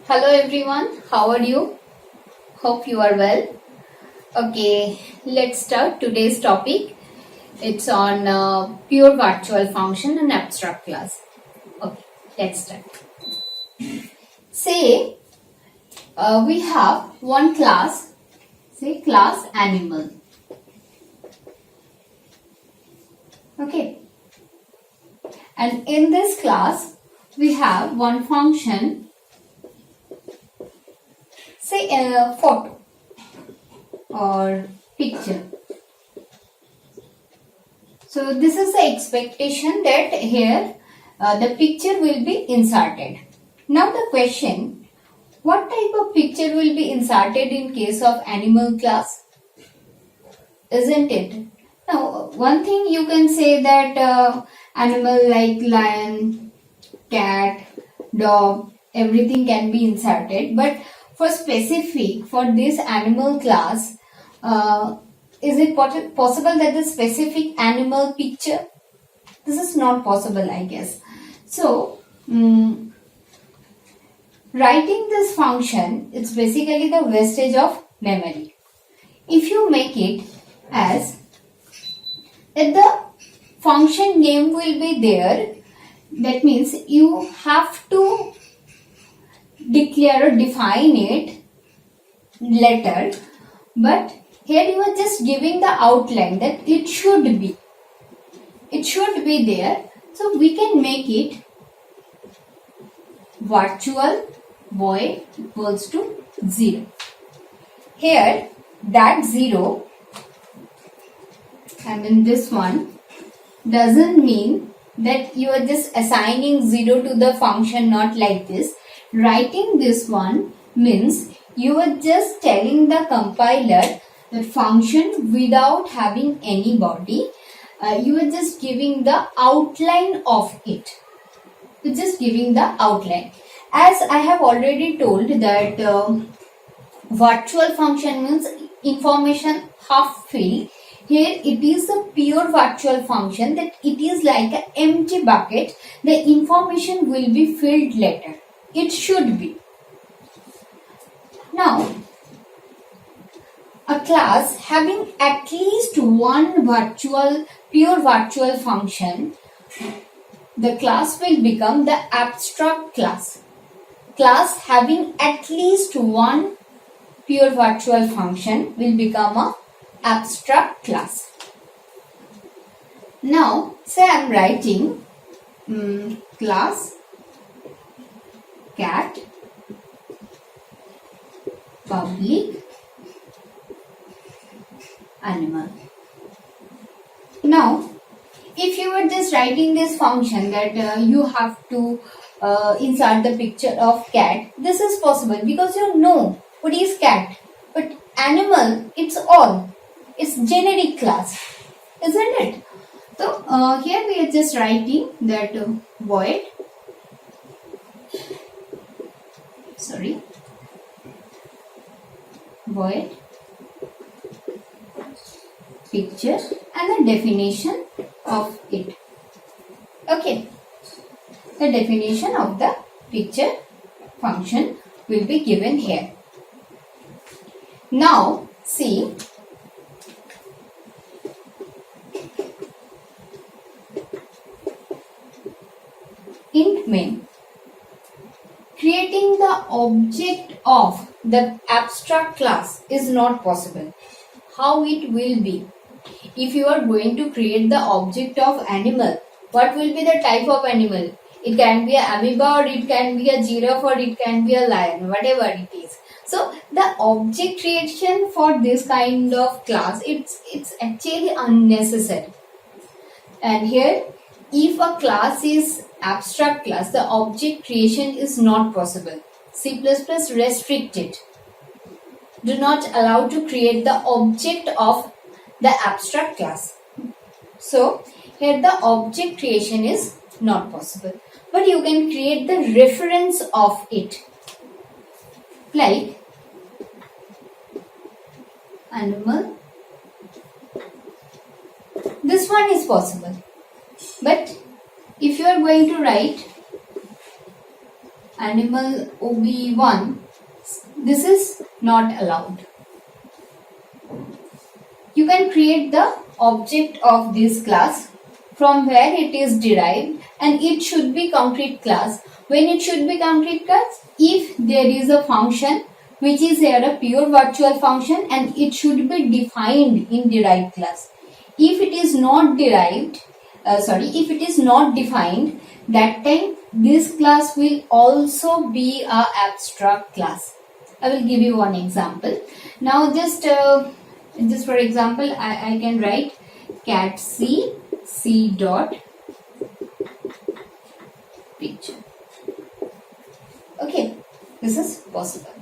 Hello everyone, how are you? Hope you are well. Okay, let's start today's topic. It's on pure virtual function and abstract class. Okay, let's start. Say we have one class, say class animal. Okay, and in this class we have one function, say a photo or picture. So this is the expectation that here the picture will be inserted. Now the question, what type of picture will be inserted in case of animal class? Isn't it? Now one thing you can say that animal like lion, cat, dog, everything can be inserted, but for this animal class, is it possible that the specific animal picture? This is not possible, I guess. So, writing this function, it's basically the wastage of memory. If you make it as that the function name will be there, that means you have to declare or define it later, but here you are just giving the outline that it should be there. So we can make it virtual void equals to 0. Here that 0 and in this one doesn't mean that you are just assigning 0 to the function, not like this. Writing this one means you are just telling the compiler the function without having any body. You are just giving the outline of it. You're just giving the outline. As I have already told that virtual function means information half filled. Here it is a pure virtual function, that it is like an empty bucket. The information will be filled later. It should be. Now, a class having at least one pure virtual function, the class will become the abstract class. Class having at least one pure virtual function will become a abstract class. Now, say I am writing class cat public animal. Now, if you were just writing this function that you have to insert the picture of cat, this is possible because you know what is cat. But animal, it's generic class, isn't it? So here we are just writing that void picture and the definition of it. Okay, the definition of the picture function will be given here. Now see, int main, creating the object of the abstract class is not possible. How it will be? If you are going to create the object of animal, what will be the type of animal? It can be an amoeba, or it can be a giraffe, or it can be a lion, whatever it is. So the object creation for this kind of class, it's actually unnecessary. And here, if a class is abstract class, the object creation is not possible. C++ restricted. Do not allow to create the object of the abstract class. So here the object creation is not possible. But you can create the reference of it. Like animal. This one is possible. But if you are going to write animal OB1, this is not allowed. You can create the object of this class from where it is derived, and it should be concrete class. When it should be concrete class? If there is a function which is here a pure virtual function and it should be defined in derived class. If it is not derived, if it is not defined, that time this class will also be a abstract class. I will give you one example. Now just for example, I can write cat c dot picture. Okay, this is possible.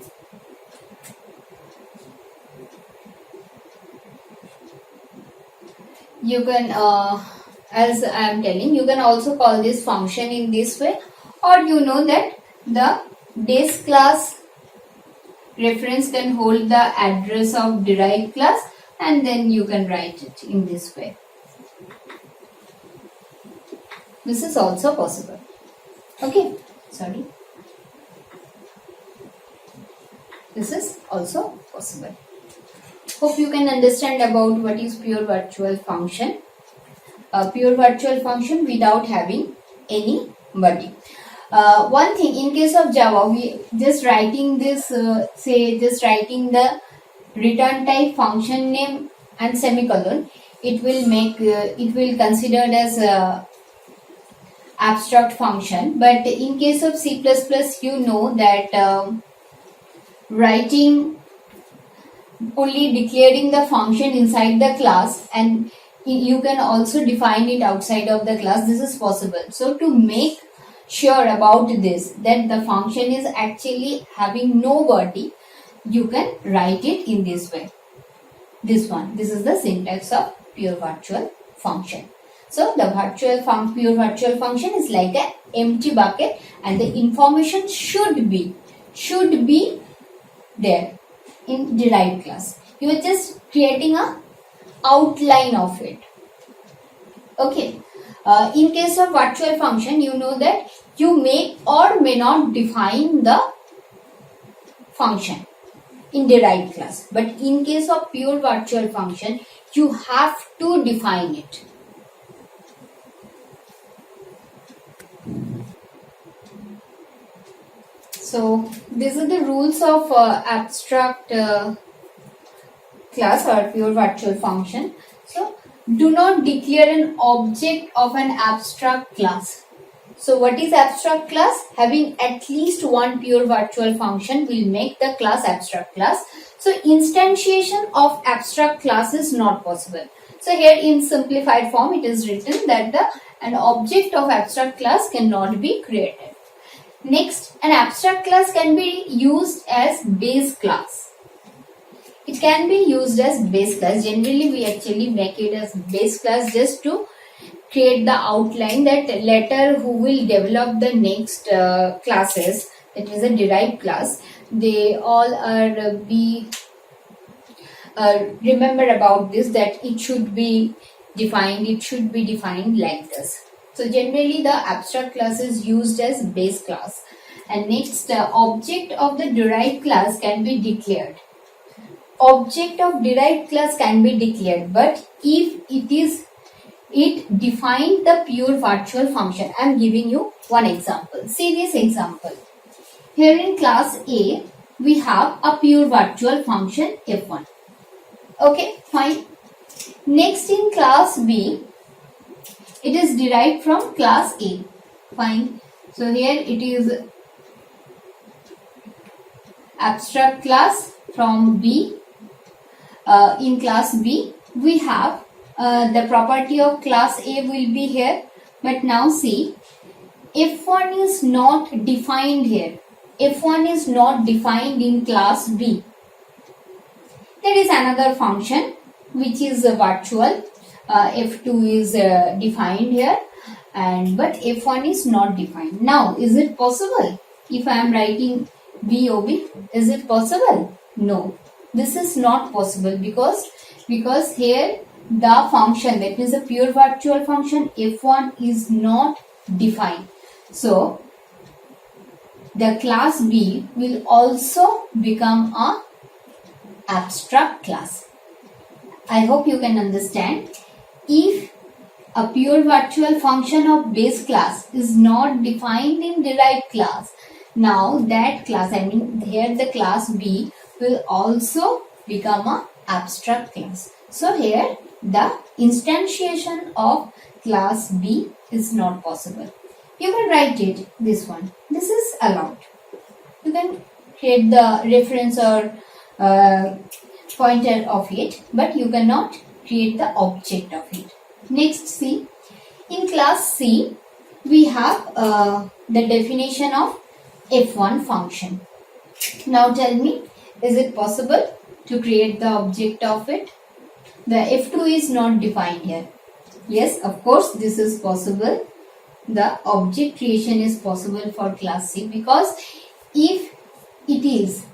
You can, as I am telling, you can also call this function in this way, or you know that the base class reference can hold the address of derived class, and then you can write it in this way. This is also possible. Okay, sorry. This is also possible. Hope you can understand about what is pure virtual function. A pure virtual function without having any body. One thing, in case of Java, we just writing this, just writing the return type function name and semicolon, it will considered as abstract function. But in case of C++, you know that writing only declaring the function inside the class, and you can also define it outside of the class. This is possible. So to make sure about this, that the function is actually having no body, you can write it in this way. This is the syntax of pure virtual function. So the pure virtual function is like an empty bucket, and the information should be there in derived class. You are just creating a outline of it. Okay. In case of virtual function, you know that you may or may not define the function in derived class. But in case of pure virtual function, you have to define it. So these are the rules of abstract class or pure virtual function. So do not declare an object of an abstract class. So what is abstract class? Having at least one pure virtual function will make the class abstract class. So instantiation of abstract class is not possible. So here in simplified form it is written that an object of abstract class cannot be created. Next, an abstract class can be used as base class. It can be used as base class. Generally, we actually make it as base class just to create the outline that later who will develop the next classes, that is a derived class, they all are remember about this, that it should be defined like this. So generally the abstract class is used as base class. And next, object of the derived class can be declared. Object of derived class can be declared, but if it defined the pure virtual function. I am giving you one example. See this example. Here in class A, we have a pure virtual function f1. Okay, fine. Next in class B, it is derived from class A. Fine. So here it is abstract class from B. In class B, we have the property of class A will be here. But now see, F1 is not defined here. F1 is not defined in class B. There is another function which is virtual. F2 is defined here, but F1 is not defined. Now, is it possible? If I am writing BOB, is it possible? No, this is not possible because here the function, that means a pure virtual function F1 is not defined. So the class B will also become a abstract class. I hope you can understand. If a pure virtual function of base class is not defined in derived class, now that class, I mean here the class B will also become a abstract class. So here the instantiation of class B is not possible. You can write it, this one. This is allowed. You can create the reference or pointer of it, but you cannot create the object of it. Next, see, in class C, we have the definition of f1 function. Now tell me, is it possible to create the object of it? The f2 is not defined here. Yes, of course, this is possible. The object creation is possible for class C, because if it is,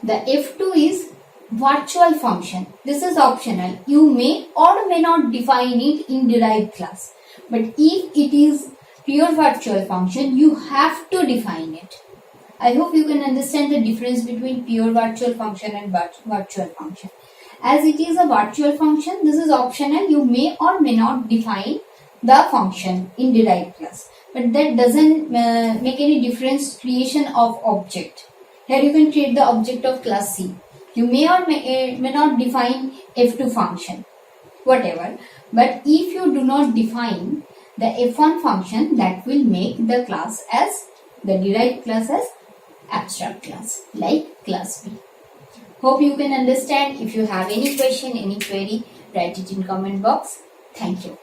the f2 is virtual function. This is optional. You may or may not define it in derived class. But if it is pure virtual function, you have to define it. I hope you can understand the difference between pure virtual function and virtual function. As it is a virtual function, this is optional. You may or may not define the function in derived class. But that doesn't make any difference creation of object. Here you can create the object of class C. You may or may not define f2 function, whatever. But if you do not define the f1 function, that will make the class as, the derived class as abstract class, like class B. Hope you can understand. If you have any question, any query, write it in comment box. Thank you.